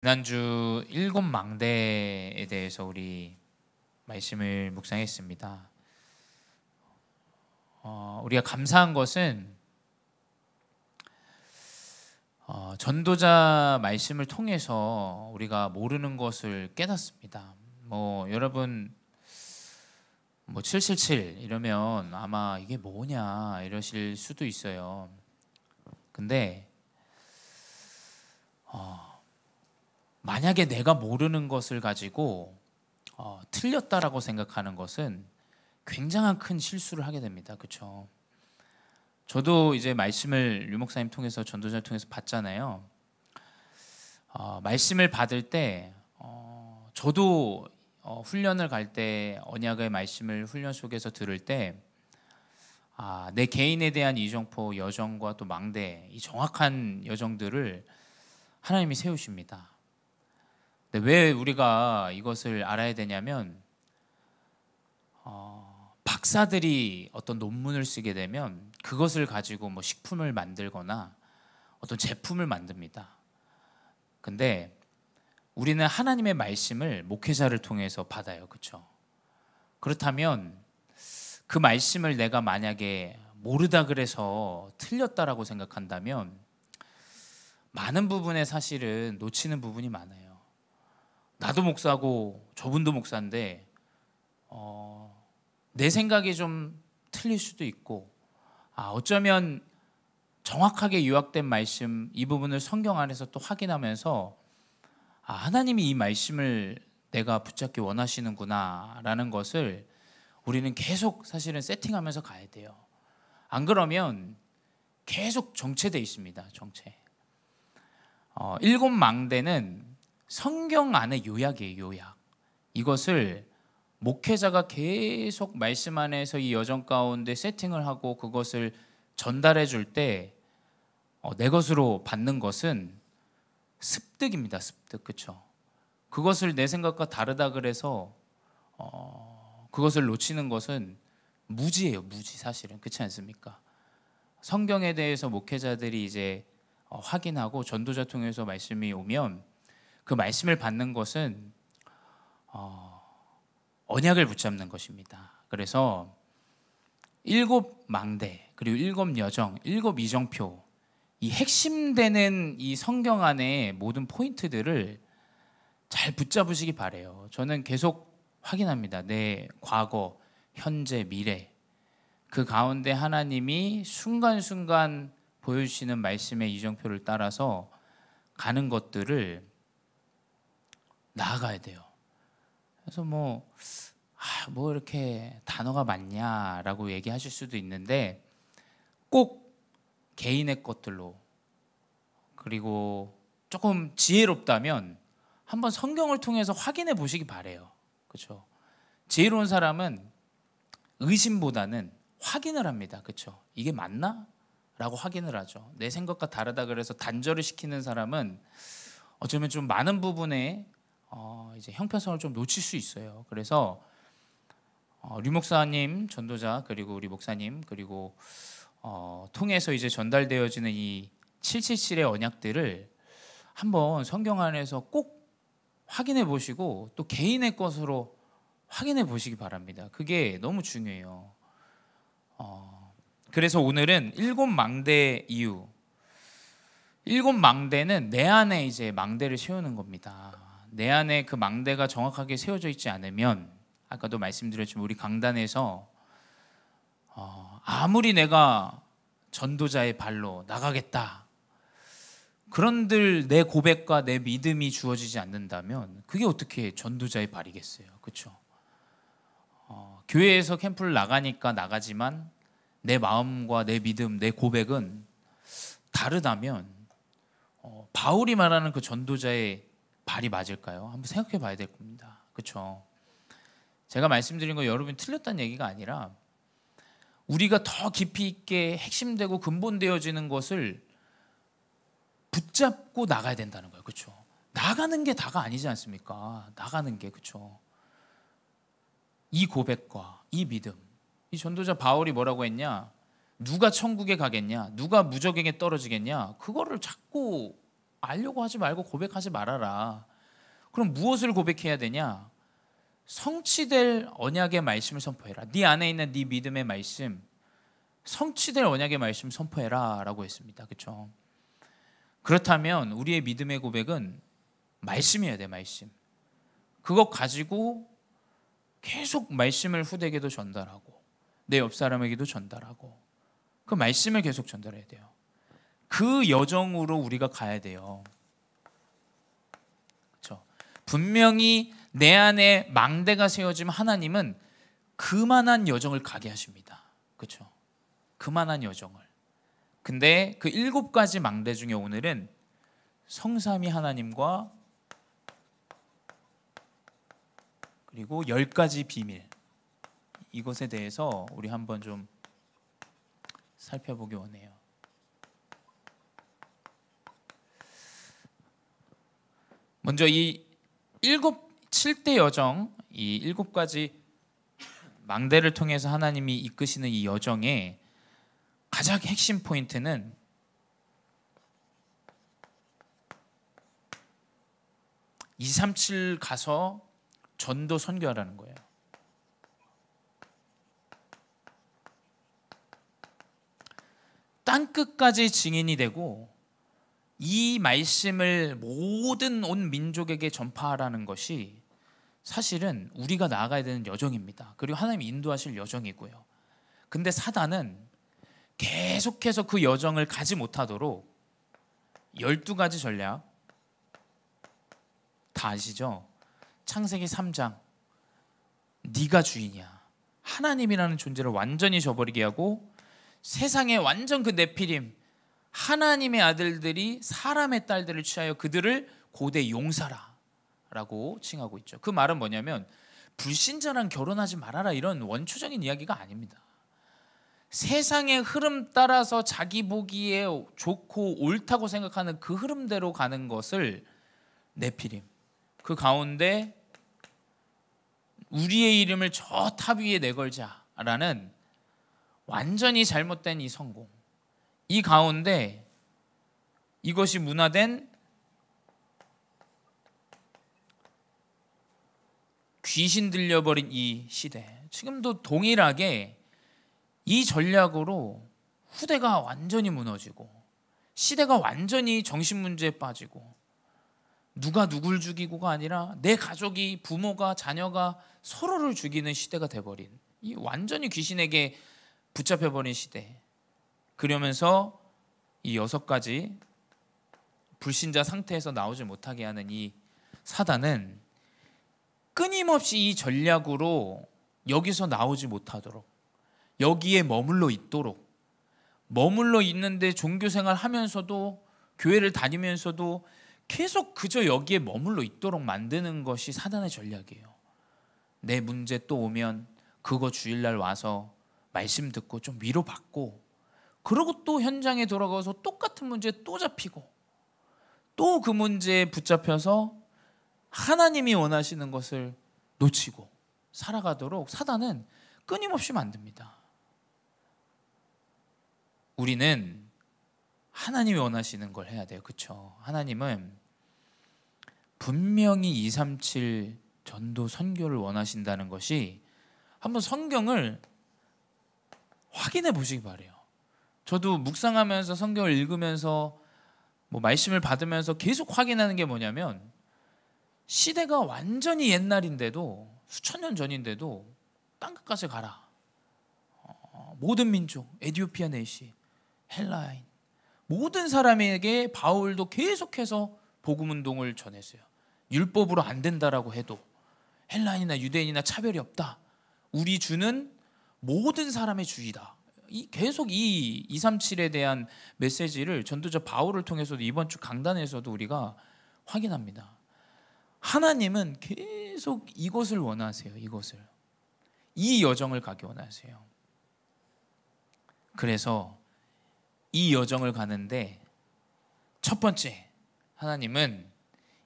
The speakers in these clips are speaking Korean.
지난주 일곱 망대에 대해서 우리 말씀을 묵상했습니다. 우리가 감사한 것은 전도자 말씀을 통해서 우리가 모르는 것을 깨닫습니다. 여러분 777 이러면 아마 이게 뭐냐 이러실 수도 있어요. 근데 만약에 내가 모르는 것을 가지고 틀렸다라고 생각하는 것은 굉장한 큰 실수를 하게 됩니다. 그렇죠? 저도 이제 말씀을 류 목사님 통해서 전도자를 통해서 받잖아요. 말씀을 받을 때 저도 훈련을 갈 때 언약의 말씀을 훈련 속에서 들을 때 내 개인에 대한 이정포, 여정과 또 망대, 이 정확한 여정들을 하나님이 세우십니다. 근데 왜 우리가 이것을 알아야 되냐면 박사들이 어떤 논문을 쓰게 되면 그것을 가지고 식품을 만들거나 어떤 제품을 만듭니다. 근데 우리는 하나님의 말씀을 목회자를 통해서 받아요. 그렇죠? 그렇다면 그 말씀을 내가 만약에 모르다 그래서 틀렸다라고 생각한다면 많은 부분에 사실은 놓치는 부분이 많아요. 나도 목사고 저분도 목사인데 내 생각이 좀 틀릴 수도 있고 어쩌면 정확하게 요약된 말씀 이 부분을 성경 안에서 또 확인하면서 하나님이 이 말씀을 내가 붙잡기 원하시는구나 라는 것을 우리는 계속 사실은 세팅하면서 가야 돼요. 안 그러면 계속 정체돼 있습니다. 정체. 일곱 망대는 성경 안의 요약이에요. 요약. 이것을 목회자가 계속 말씀 안에서 이 여정 가운데 세팅을 하고 그것을 전달해 줄 때 내 것으로 받는 것은 습득입니다. 습득. 그렇죠? 그것을 내 생각과 다르다 그래서 그것을 놓치는 것은 무지예요. 무지. 사실은 그렇지 않습니까? 성경에 대해서 목회자들이 이제 확인하고 전도자 통해서 말씀이 오면 그 말씀을 받는 것은 언약을 붙잡는 것입니다. 그래서 일곱 망대 그리고 일곱 여정, 일곱 이정표 이 핵심되는 이 성경 안에 모든 포인트들을 잘 붙잡으시기 바래요. 저는 계속 확인합니다. 내 과거, 현재, 미래 그 가운데 하나님이 순간순간 보여주시는 말씀의 이정표를 따라서 가는 것들을 나아가야 돼요. 그래서 뭐 이렇게 단어가 많냐라고 얘기하실 수도 있는데 꼭 개인의 것들로 그리고 조금 지혜롭다면 한번 성경을 통해서 확인해 보시기 바래요. 그렇죠? 지혜로운 사람은 의심보다는 확인을 합니다. 그렇죠? 이게 맞나? 라고 확인을 하죠. 내 생각과 다르다 그래서 단절을 시키는 사람은 어쩌면 좀 많은 부분에 이제 형편성을 좀 놓칠 수 있어요. 그래서 류 목사님, 전도자 그리고 우리 목사님 그리고 통해서 이제 전달되어지는 이 777의 언약들을 한번 성경 안에서 꼭 확인해 보시고 또 개인의 것으로 확인해 보시기 바랍니다. 그게 너무 중요해요. 그래서 오늘은 일곱 망대 이유. 일곱 망대는 내 안에 이제 망대를 세우는 겁니다. 내 안에 그 망대가 정확하게 세워져 있지 않으면 아까도 말씀드렸지만 우리 강단에서 아무리 내가 전도자의 발로 나가겠다 그런들 내 고백과 내 믿음이 주어지지 않는다면 그게 어떻게 전도자의 발이겠어요. 그렇죠? 교회에서 캠프를 나가니까 나가지만 내 마음과 내 믿음, 내 고백은 다르다면 바울이 말하는 그 전도자의 발이 맞을까요? 한번 생각해 봐야 될 겁니다. 그렇죠? 제가 말씀드린 거 여러분이 틀렸다는 얘기가 아니라 우리가 더 깊이 있게 핵심되고 근본되어지는 것을 붙잡고 나가야 된다는 거예요. 그렇죠? 나가는 게 다가 아니지 않습니까? 나가는 게. 그렇죠? 이 고백과 이 믿음. 이 전도자 바울이 뭐라고 했냐? 누가 천국에 가겠냐? 누가 무적에게 떨어지겠냐? 그거를 자꾸 알려고 하지 말고 고백하지 말아라. 그럼 무엇을 고백해야 되냐? 성취될 언약의 말씀을 선포해라. 네 안에 있는 네 믿음의 말씀, 성취될 언약의 말씀 선포해라 라고 했습니다. 그렇죠? 그렇다면 우리의 믿음의 고백은 말씀이어야 돼. 말씀. 그것 가지고 계속 말씀을 후대에게도 전달하고 내 옆 사람에게도 전달하고 그 말씀을 계속 전달해야 돼요. 그 여정으로 우리가 가야 돼요. 그렇죠? 분명히 내 안에 망대가 세워지면 하나님은 그만한 여정을 가게 하십니다. 그렇죠? 그만한 여정을. 근데 그 7가지 망대 중에 오늘은 성삼위 하나님과 그리고 10가지 비밀, 이것에 대해서 우리 한번 좀 살펴보기 원해요. 먼저 이 7대 여정, 이 7가지 망대를 통해서 하나님이 이끄시는 이 여정의 가장 핵심 포인트는 237 가서 전도 선교하라는 거예요. 땅끝까지 증인이 되고 이 말씀을 모든 온 민족에게 전파하라는 것이 사실은 우리가 나아가야 되는 여정입니다. 그리고 하나님이 인도하실 여정이고요. 근데 사단은 계속해서 그 여정을 가지 못하도록 12가지 전략 다 아시죠? 창세기 3장 네가 주인이야. 하나님이라는 존재를 완전히 저버리게 하고 세상에 완전 그 네피림 하나님의 아들들이 사람의 딸들을 취하여 그들을 고대 용사라 라고 칭하고 있죠. 그 말은 뭐냐면 불신자랑 결혼하지 말아라 이런 원초적인 이야기가 아닙니다. 세상의 흐름 따라서 자기 보기에 좋고 옳다고 생각하는 그 흐름대로 가는 것을 네피림, 그 가운데 우리의 이름을 저 탑 위에 내걸자라는 완전히 잘못된 이 성공, 이 가운데 이것이 문화된 귀신 들려버린 이 시대, 지금도 동일하게 이 전략으로 후대가 완전히 무너지고 시대가 완전히 정신문제에 빠지고 누가 누굴 죽이고가 아니라 내 가족이, 부모가, 자녀가 서로를 죽이는 시대가 돼버린 이 완전히 귀신에게 붙잡혀버린 시대. 그러면서 이 6가지 불신자 상태에서 나오지 못하게 하는 이 사단은 끊임없이 이 전략으로 여기서 나오지 못하도록, 여기에 머물러 있도록, 머물러 있는데 종교생활 하면서도 교회를 다니면서도 계속 그저 여기에 머물러 있도록 만드는 것이 사단의 전략이에요. 내 문제 또 오면 그거 주일날 와서 말씀 듣고 좀 위로받고, 그러고 또 현장에 돌아가서 똑같은 문제에 또 잡히고 또 그 문제에 붙잡혀서 하나님이 원하시는 것을 놓치고 살아가도록 사단은 끊임없이 만듭니다. 우리는 하나님이 원하시는 걸 해야 돼요. 그렇죠? 하나님은 분명히 237 전도 선교를 원하신다는 것이, 한번 성경을 확인해 보시기 바래요. 저도 묵상하면서 성경을 읽으면서 말씀을 받으면서 계속 확인하는 게 뭐냐면, 시대가 완전히 옛날인데도, 수천 년 전인데도 땅끝까지 가라. 모든 민족, 에티오피아 내시, 헬라인, 모든 사람에게 바울도 계속해서 복음운동을 전했어요. 율법으로 안 된다라고 해도 헬라인이나 유대인이나 차별이 없다. 우리 주는 모든 사람의 주이다. 계속 이 237에 대한 메시지를 전도자 바울을 통해서도 이번 주 강단에서도 우리가 확인합니다. 하나님은 계속 이것을 원하세요. 이것을, 이 여정을 가기 원하세요. 그래서 이 여정을 가는데 첫 번째, 하나님은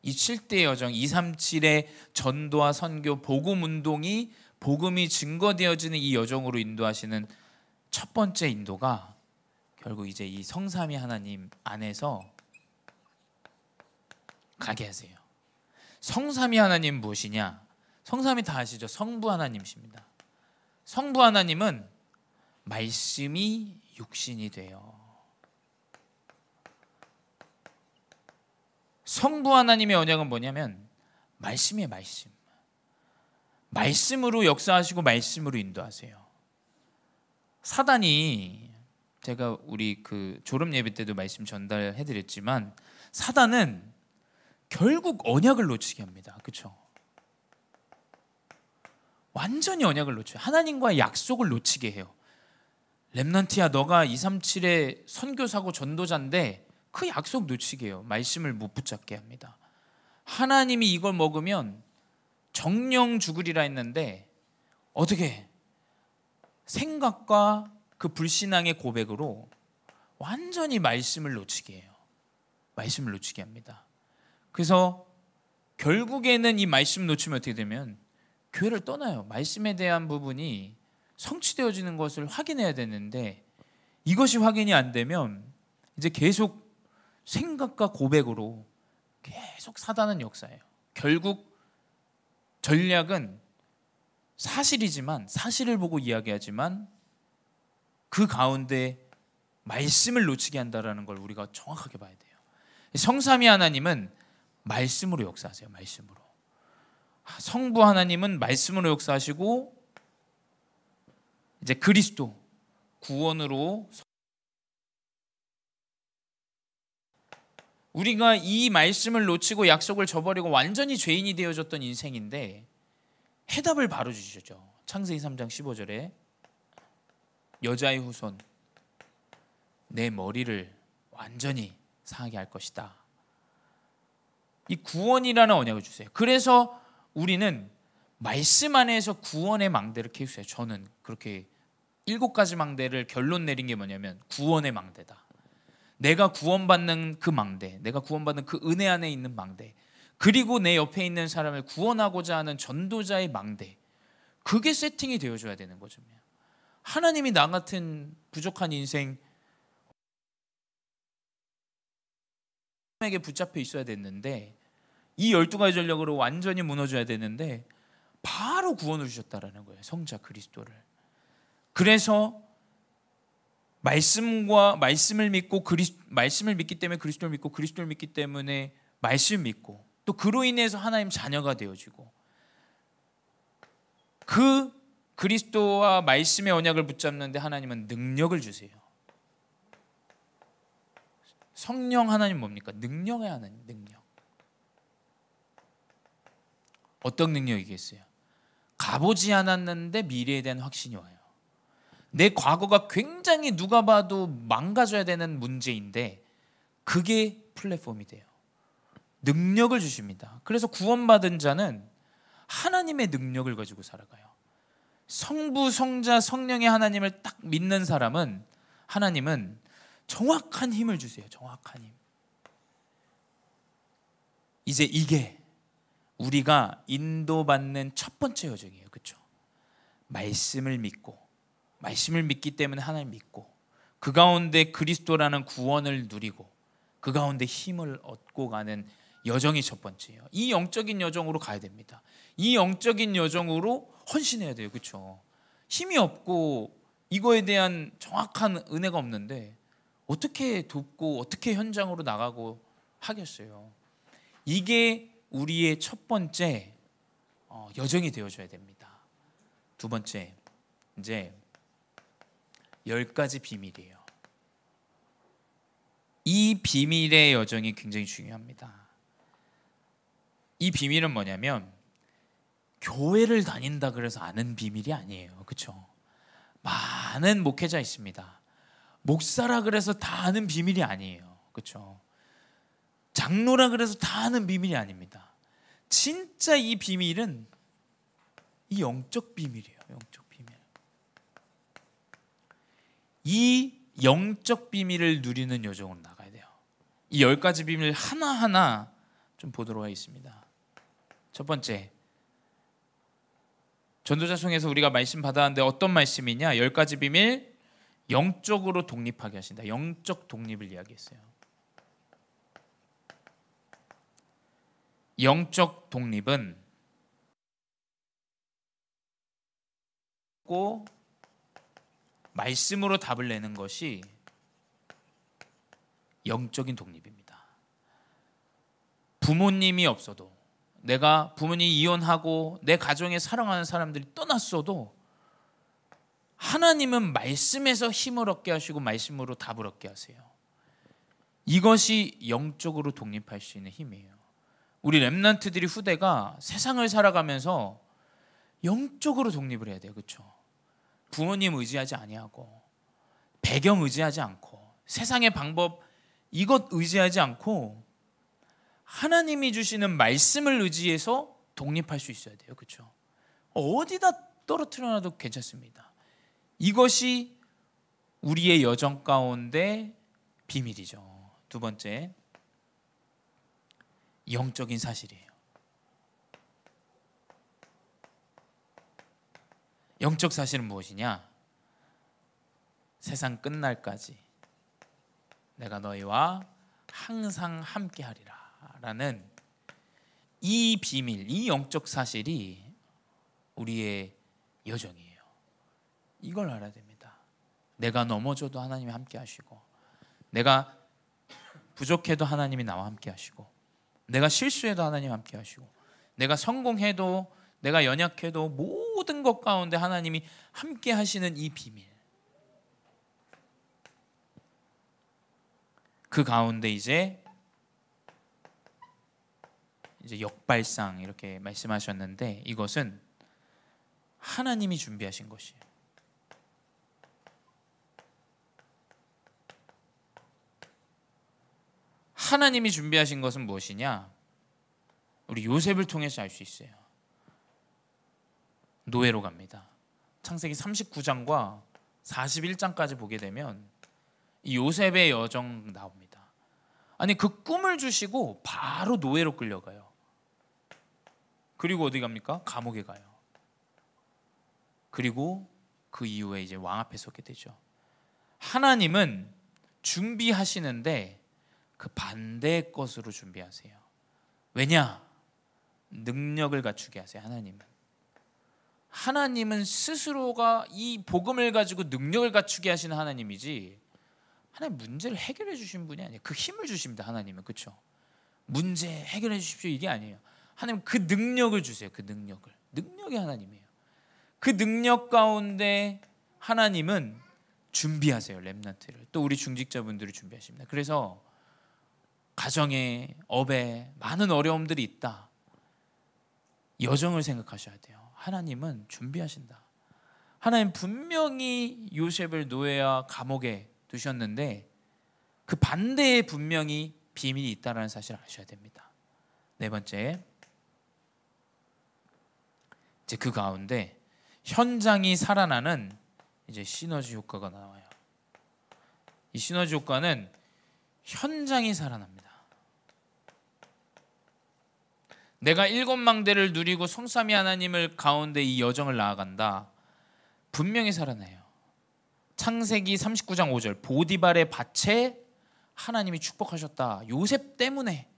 이 7대 여정 237의 전도와 선교, 복음운동이, 복음이 증거되어지는 이 여정으로 인도하시는 첫 번째 인도가 결국 이제 이 성삼위 하나님 안에서 가게 하세요. 성삼위 하나님 무엇이냐? 성삼위 다 아시죠? 성부 하나님이십니다. 성부 하나님은 말씀이 육신이 돼요. 성부 하나님의 언약은 뭐냐면 말씀이에요. 말씀. 말씀으로 역사하시고 말씀으로 인도하세요. 사단이, 제가 우리 그 졸업 예배 때도 말씀 전달해 드렸지만, 사단은 결국 언약을 놓치게 합니다. 그렇죠? 완전히 언약을 놓쳐요. 하나님과의 약속을 놓치게 해요. 렘넌트야, 너가 237의 선교사고 전도자인데 그 약속 놓치게 해요. 말씀을 못 붙잡게 합니다. 하나님이 이걸 먹으면 정령 죽으리라 했는데 어떻게 생각과 그 불신앙의 고백으로 완전히 말씀을 놓치게 해요. 말씀을 놓치게 합니다. 그래서 결국에는 이 말씀 놓치면 어떻게 되면 교회를 떠나요. 말씀에 대한 부분이 성취되어지는 것을 확인해야 되는데, 이것이 확인이 안 되면 이제 계속 생각과 고백으로 계속 사단은 역사해요. 결국 전략은 사실이지만, 사실을 보고 이야기하지만 그 가운데 말씀을 놓치게 한다는 걸 우리가 정확하게 봐야 돼요. 성삼위 하나님은 말씀으로 역사하세요. 말씀으로. 성부 하나님은 말씀으로 역사하시고, 이제 그리스도 구원으로, 우리가 이 말씀을 놓치고 약속을 저버리고 완전히 죄인이 되어졌던 인생인데 해답을 바로 주시죠. 창세기 3장 15절에 여자의 후손 내 머리를 완전히 상하게 할 것이다. 이 구원이라는 언약을 주세요. 그래서 우리는 말씀 안에서 구원의 망대를 캐우세요. 저는 그렇게 7가지 망대를 결론 내린 게 뭐냐면 구원의 망대다. 내가 구원받는 그 망대, 내가 구원받는 그 은혜 안에 있는 망대, 그리고 내 옆에 있는 사람을 구원하고자 하는 전도자의 망대, 그게 세팅이 되어줘야 되는 거죠. 하나님이 나 같은 부족한 인생 에게 붙잡혀 있어야 됐는데, 이 12가지 전력으로 완전히 무너져야 되는데 바로 구원을 주셨다라는 거예요. 성자 그리스도를. 그래서 말씀을 믿고 말씀을 믿기 때문에 그리스도를 믿고, 그리스도를 믿기 때문에 말씀을 믿고, 또 그로 인해서 하나님 자녀가 되어지고, 그 그리스도와 말씀의 언약을 붙잡는데 하나님은 능력을 주세요. 성령 하나님 뭡니까? 능력의 하나님, 능력. 어떤 능력이겠어요? 가보지 않았는데 미래에 대한 확신이 와요. 내 과거가 굉장히 누가 봐도 망가져야 되는 문제인데 그게 플랫폼이 돼요. 능력을 주십니다. 그래서 구원받은 자는 하나님의 능력을 가지고 살아가요. 성부, 성자, 성령의 하나님을 딱 믿는 사람은 하나님은 정확한 힘을 주세요. 정확한 힘. 이제 이게 우리가 인도받는 첫 번째 여정이에요. 그렇죠? 말씀을 믿고, 말씀을 믿기 때문에 하나님 믿고, 그 가운데 그리스도라는 구원을 누리고, 그 가운데 힘을 얻고 가는 여정이 첫 번째예요. 이 영적인 여정으로 가야 됩니다. 이 영적인 여정으로 헌신해야 돼요. 그렇죠? 힘이 없고 이거에 대한 정확한 은혜가 없는데 어떻게 돕고 어떻게 현장으로 나가고 하겠어요? 이게 우리의 첫 번째 여정이 되어줘야 됩니다. 두 번째, 이제 10가지 비밀이에요. 이 비밀의 여정이 굉장히 중요합니다. 이 비밀은 뭐냐면 교회를 다닌다 그래서 아는 비밀이 아니에요. 그렇죠? 많은 목회자 있습니다. 목사라 그래서 다 아는 비밀이 아니에요. 그렇죠? 장로라 그래서 다 아는 비밀이 아닙니다. 진짜 이 비밀은 이 영적 비밀이에요. 영적 비밀. 이 영적 비밀을 누리는 여정으로 나가야 돼요. 이 10가지 비밀 하나하나 좀 보도록 하겠습니다. 첫 번째, 전도자송에서 우리가 말씀 받았는데 어떤 말씀이냐? 10가지 비밀, 영적으로 독립하게 하신다. 영적 독립을 이야기했어요. 영적 독립은 꼭 말씀으로 답을 내는 것이 영적인 독립입니다. 부모님이 없어도, 내가 부모님이 이혼하고 내 가정에 사랑하는 사람들이 떠났어도 하나님은 말씀에서 힘을 얻게 하시고 말씀으로 답을 얻게 하세요. 이것이 영적으로 독립할 수 있는 힘이에요. 우리 렘넌트들이, 후대가 세상을 살아가면서 영적으로 독립을 해야 돼요. 그렇죠? 부모님 의지하지 아니하고, 배경 의지하지 않고, 세상의 방법 이것 의지하지 않고 하나님이 주시는 말씀을 의지해서 독립할 수 있어야 돼요. 그렇죠? 어디다 떨어뜨려 놔도 괜찮습니다. 이것이 우리의 여정 가운데 비밀이죠. 두 번째, 영적인 사실이에요. 영적 사실은 무엇이냐? 세상 끝날까지 내가 너희와 항상 함께하리라 라는 이 비밀, 이 영적 사실이 우리의 여정이에요. 이걸 알아야 됩니다. 내가 넘어져도 하나님이 함께 하시고, 내가 부족해도 하나님이 나와 함께 하시고, 내가 실수해도 하나님이 함께 하시고, 내가 성공해도, 내가 연약해도 모든 것 가운데 하나님이 함께 하시는 이 비밀, 그 가운데 이제 역발상 이렇게 말씀하셨는데, 이것은 하나님이 준비하신 것이에요. 하나님이 준비하신 것은 무엇이냐? 우리 요셉을 통해서 알 수 있어요. 노예로 갑니다. 창세기 39장과 41장까지 보게 되면 이 요셉의 여정 나옵니다. 아니, 그 꿈을 주시고 바로 노예로 끌려가요. 그리고 어디 갑니까? 감옥에 가요. 그리고 그 이후에 이제 왕 앞에 서게 되죠. 하나님은 준비하시는데 그 반대의 것으로 준비하세요. 왜냐? 능력을 갖추게 하세요. 하나님은 스스로가 이 복음을 가지고 능력을 갖추게 하시는 하나님이지, 하나님 문제를 해결해 주신 분이 아니에요. 그 힘을 주십니다. 하나님은. 그렇죠? 문제 해결해 주십시오 이게 아니에요. 하나님 그 능력을 주세요. 그 능력이 하나님이에요. 그 능력 가운데 하나님은 준비하세요. 렘넌트를. 또 우리 중직자분들을 준비하십니다. 그래서 가정에, 업에 많은 어려움들이 있다. 여정을 생각하셔야 돼요. 하나님은 준비하신다. 하나님 분명히 요셉을 노예와 감옥에 두셨는데 그 반대에 분명히 비밀이 있다는 사실을 아셔야 됩니다. 네 번째, 이제 그 가운데 현장이 살아나는 이제 시너지 효과가 나와요. 이 시너지 효과는 현장이 살아납니다. 내가 일곱 망대를 누리고 성삼위 하나님을 가운데 이 여정을 나아간다. 분명히 살아나요. 창세기 39장 5절, 보디발의 밭에 하나님이 축복하셨다. 요셉 때문에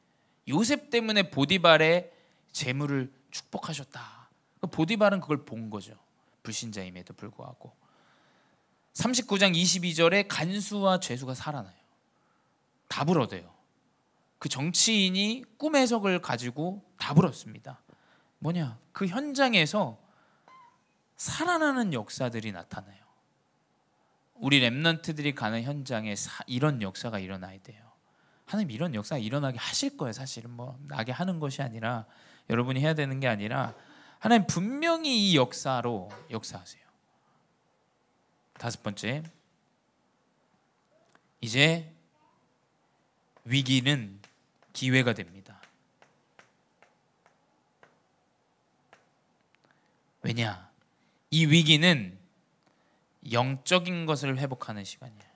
보디발의 재물을 축복하셨다. 보디발은 그걸 본 거죠. 불신자임에도 불구하고. 39장 22절에 간수와 죄수가 살아나요. 답을 얻어요. 그 정치인이 꿈 해석을 가지고 답을 얻습니다. 뭐냐? 그 현장에서 살아나는 역사들이 나타나요. 우리 렘넌트들이 가는 현장에 이런 역사가 일어나야 돼요. 하나님 이런 역사가 일어나게 하실 거예요. 사실은 뭐 나게 하는 것이 아니라, 여러분이 해야 되는 게 아니라, 하나님 분명히 이 역사로 역사하세요. 다섯 번째, 이제 위기는 기회가 됩니다. 왜냐? 이 위기는 영적인 것을 회복하는 시간이에요.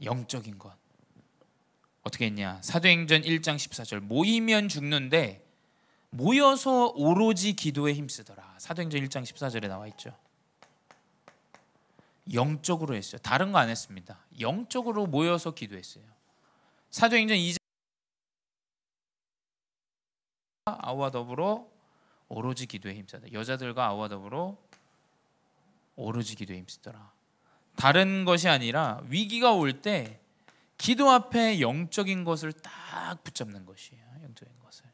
영적인 것. 어떻게 했냐? 사도행전 1장 14절, 모이면 죽는데 모여서 오로지 기도에 힘쓰더라. 사도행전 1장 14절에 나와 있죠. 영적으로 했어요. 다른 거 안 했습니다. 영적으로 모여서 기도했어요. 사도행전 2장 아우와 더불어 오로지 기도에 힘쓰다. 여자들과 아우와 더불어 오로지 기도에 힘쓰더라. 다른 것이 아니라 위기가 올 때 기도 앞에 영적인 것을 딱 붙잡는 것이에요. 영적인 것을.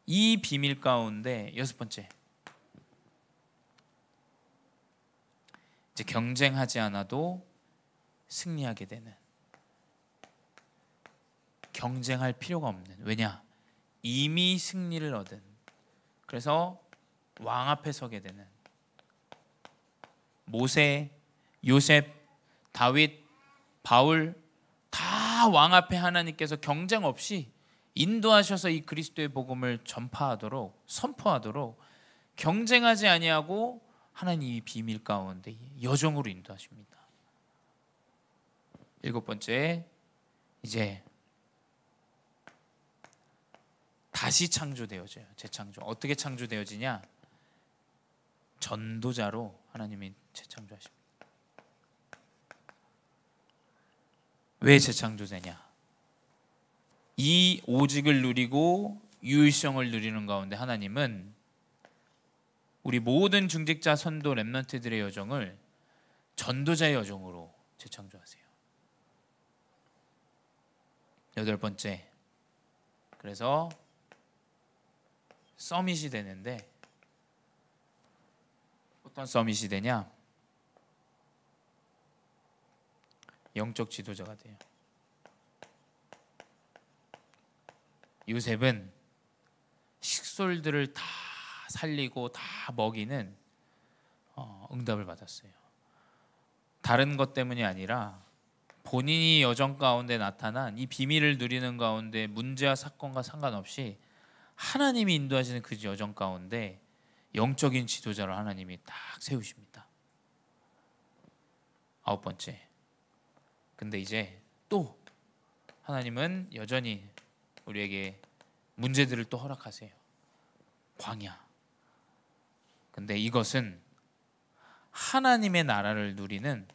이 비밀 가운데 여섯 번째, 이제 경쟁하지 않아도 승리하게 되는, 경쟁할 필요가 없는, 왜냐? 이미 승리를 얻은, 그래서 왕 앞에 서게 되는 모세, 요셉, 다윗, 바울 다 왕 앞에 하나님께서 경쟁 없이 인도하셔서 이 그리스도의 복음을 전파하도록, 선포하도록 경쟁하지 아니하고 하나님 이 비밀 가운데 여정으로 인도하십니다. 일곱 번째, 이제 다시 창조되어져요. 재창조. 어떻게 창조되어지냐? 전도자로 하나님이 재창조하십니다. 왜 재창조되냐? 이 오직을 누리고 유일성을 누리는 가운데 하나님은 우리 모든 중직자 선도 렘넌트들의 여정을 전도자의 여정으로 재창조하세요. 여덟 번째, 그래서 서밋이 되는데, 어떤 서밋이 되냐? 영적 지도자가 돼요. 요셉은 식솔들을 다 살리고 다 먹이는 응답을 받았어요. 다른 것 때문이 아니라 본인이 여정 가운데 나타난 이 비밀을 누리는 가운데 문제와 사건과 상관없이 하나님이 인도하시는 그 여정 가운데 영적인 지도자로 하나님이 딱 세우십니다. 아홉 번째, 근데 이제 또 하나님은 여전히 우리에게 문제들을 또 허락하세요. 광야. 근데 이것은 하나님의 나라를 누리는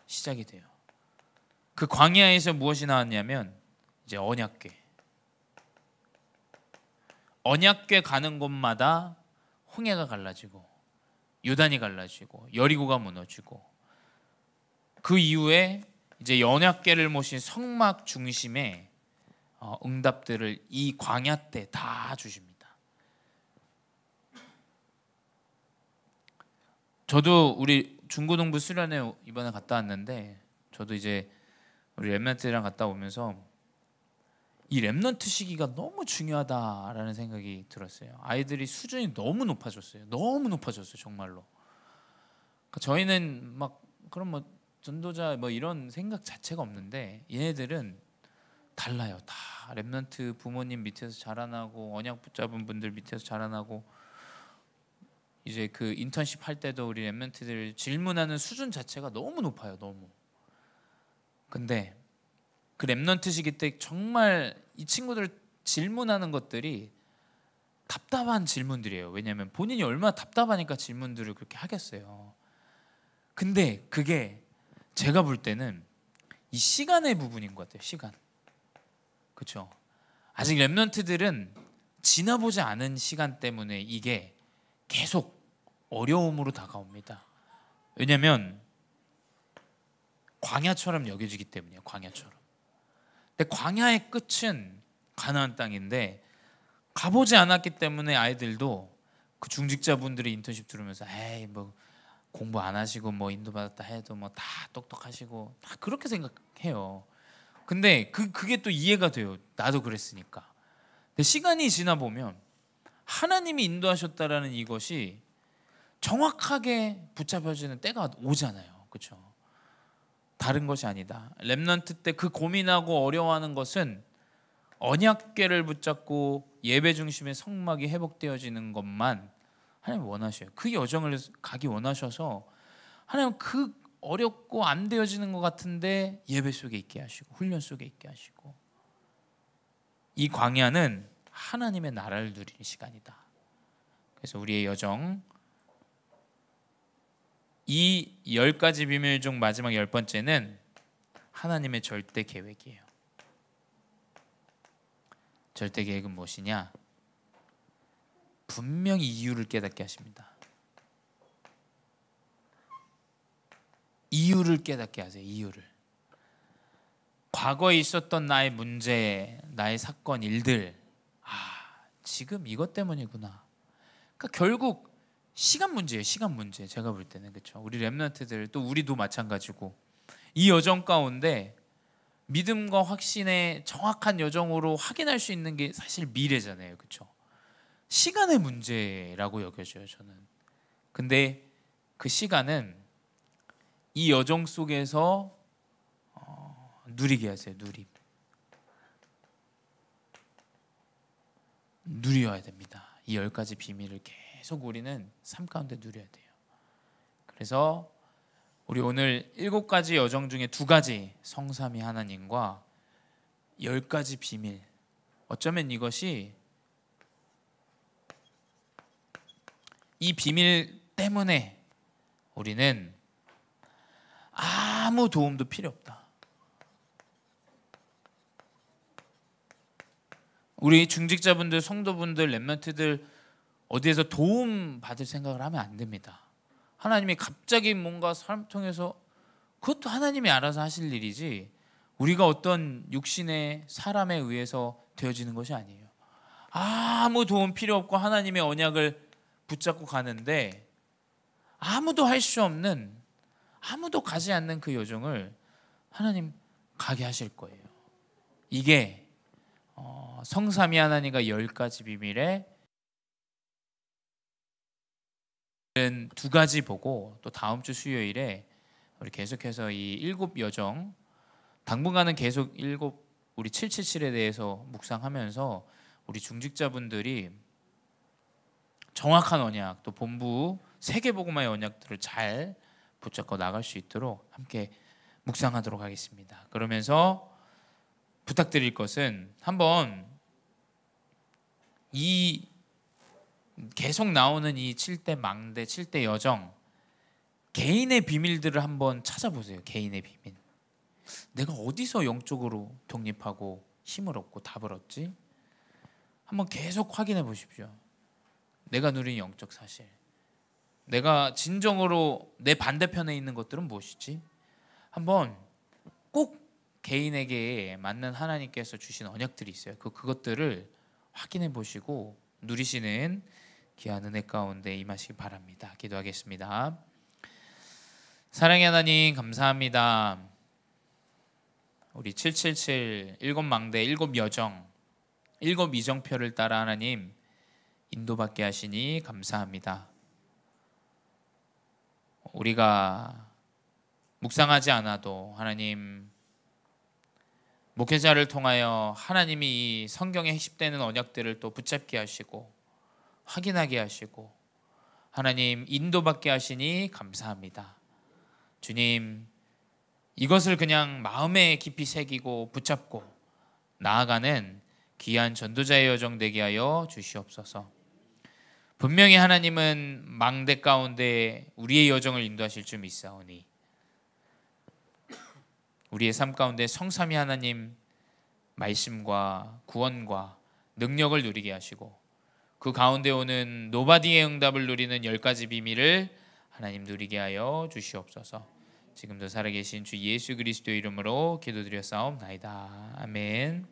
시작이 돼요. 그 광야에서 무엇이 나왔냐면 이제 언약궤. 언약궤 가는 곳마다 홍해가 갈라지고 요단이 갈라지고 여리고가 무너지고, 그 이후에 이제 언약궤를 모신 성막 중심에 응답들을 이 광야 때 다 주십니다. 저도 우리 중고등부 수련회 이번에 갔다 왔는데, 저도 이제 우리 렘넌트랑 갔다 오면서 이 렘넌트 시기가 너무 중요하다라는 생각이 들었어요. 아이들이 수준이 너무 높아졌어요. 너무 높아졌어요, 정말로. 그러니까 저희는 막 그런 뭐 전도자 뭐 이런 생각 자체가 없는데, 얘네들은 달라요. 다 렘넌트 부모님 밑에서 자라나고 언약 붙잡은 분들 밑에서 자라나고, 이제 그 인턴십 할 때도 우리 렘넌트들 질문하는 수준 자체가 너무 높아요. 너무. 근데 그 렘넌트 시기 때 정말 이 친구들 질문하는 것들이 답답한 질문들이에요. 왜냐하면 본인이 얼마나 답답하니까 질문들을 그렇게 하겠어요. 근데 그게 제가 볼 때는 이 시간의 부분인 것 같아요. 시간. 그렇죠? 아직 렘넌트들은 지나보지 않은 시간 때문에 이게 계속 어려움으로 다가옵니다. 왜냐하면 광야처럼 여겨지기 때문이에요. 광야처럼. 근데 광야의 끝은 가나안 땅인데 가보지 않았기 때문에 아이들도 그 중직자분들이 인턴십 들으면서 에이 뭐 공부 안 하시고 뭐 인도받았다 해도 뭐 다 똑똑하시고 다 그렇게 생각해요. 근데 그게 또 이해가 돼요. 나도 그랬으니까. 근데 시간이 지나 보면 하나님이 인도하셨다라는 이것이 정확하게 붙잡혀지는 때가 오잖아요. 그렇죠? 다른 것이 아니다. 렘넌트 때 그 고민하고 어려워하는 것은 언약궤를 붙잡고 예배 중심의 성막이 회복되어지는 것만 하나님 원하셔요. 그 여정을 가기 원하셔서 하나님 그 어렵고 안 되어지는 것 같은데 예배 속에 있게 하시고 훈련 속에 있게 하시고, 이 광야는 하나님의 나라를 누리는 시간이다. 그래서 우리의 여정, 이 10가지 비밀 중 마지막 10번째는 하나님의 절대 계획이에요. 절대 계획은 무엇이냐? 분명히 이유를 깨닫게 하십니다. 이유를 깨닫게 하세요. 이유를. 과거에 있었던 나의 문제, 나의 사건, 일들, 지금 이것 때문이구나. 그러니까 결국 시간 문제예요. 시간 문제. 제가 볼 때는 그렇죠. 우리 렘넌트들 또 우리도 마찬가지고 이 여정 가운데 믿음과 확신의 정확한 여정으로 확인할 수 있는 게 사실 미래잖아요. 그렇죠? 시간의 문제라고 여겨져요. 저는. 근데 그 시간은 이 여정 속에서 누리게 하세요. 누려야 됩니다. 이 10가지 비밀을 계속 우리는 삶 가운데 누려야 돼요. 그래서 우리 오늘 7가지 여정 중에 2가지 성삼위 하나님과 10가지 비밀, 어쩌면 이것이 이 비밀 때문에 우리는 아무 도움도 필요 없다. 우리 중직자분들, 성도분들, 렘넌트들 어디에서 도움 받을 생각을 하면 안 됩니다. 하나님이 갑자기 뭔가 삶 통해서, 그것도 하나님이 알아서 하실 일이지 우리가 어떤 육신의 사람에 의해서 되어지는 것이 아니에요. 아무 도움 필요 없고 하나님의 언약을 붙잡고 가는데 아무도 할 수 없는, 아무도 가지 않는 그 여정을 하나님 가게 하실 거예요. 이게 성삼위 하나님과 10가지 비밀의 2가지 보고, 또 다음 주 수요일에 우리 계속해서 이 7여정, 당분간은 계속 우리 777에 대해서 묵상하면서 우리 중직자분들이 정확한 언약, 또 본부 세계복음화의 언약들을 잘 붙잡고 나갈 수 있도록 함께 묵상하도록 하겠습니다. 그러면서 부탁드릴 것은, 한번 이 계속 나오는 이 7대 망대, 7대 여정, 개인의 비밀들을 한번 찾아보세요. 개인의 비밀. 내가 어디서 영적으로 독립하고 힘을 얻고 답을 얻지? 한번 계속 확인해 보십시오. 내가 누린 영적 사실, 내가 진정으로 내 반대편에 있는 것들은 무엇이지? 한번 꼭 개인에게 맞는 하나님께서 주신 언약들이 있어요. 그것들을 확인해 보시고 누리시는 귀한 은혜 가운데 임하시기 바랍니다. 기도하겠습니다. 사랑의 하나님, 감사합니다. 우리 777 7망대 7여정 7이정표를 따라 하나님 인도받게 하시니 감사합니다. 우리가 묵상하지 않아도 하나님, 목회자를 통하여 하나님이 이 성경에 해십되는 언약들을 또 붙잡게 하시고 확인하게 하시고 하나님 인도받게 하시니 감사합니다. 주님, 이것을 그냥 마음에 깊이 새기고 붙잡고 나아가는 귀한 전도자의 여정 되게 하여 주시옵소서. 분명히 하나님은 망대 가운데 우리의 여정을 인도하실 줄 믿사오니 우리의 삶 가운데 성삼위 하나님 말씀과 구원과 능력을 누리게 하시고 그 가운데 오는 노바디의 응답을 누리는 10가지 비밀을 하나님 누리게 하여 주시옵소서. 지금도 살아계신 주 예수 그리스도의 이름으로 기도드렸사옵나이다. 아멘.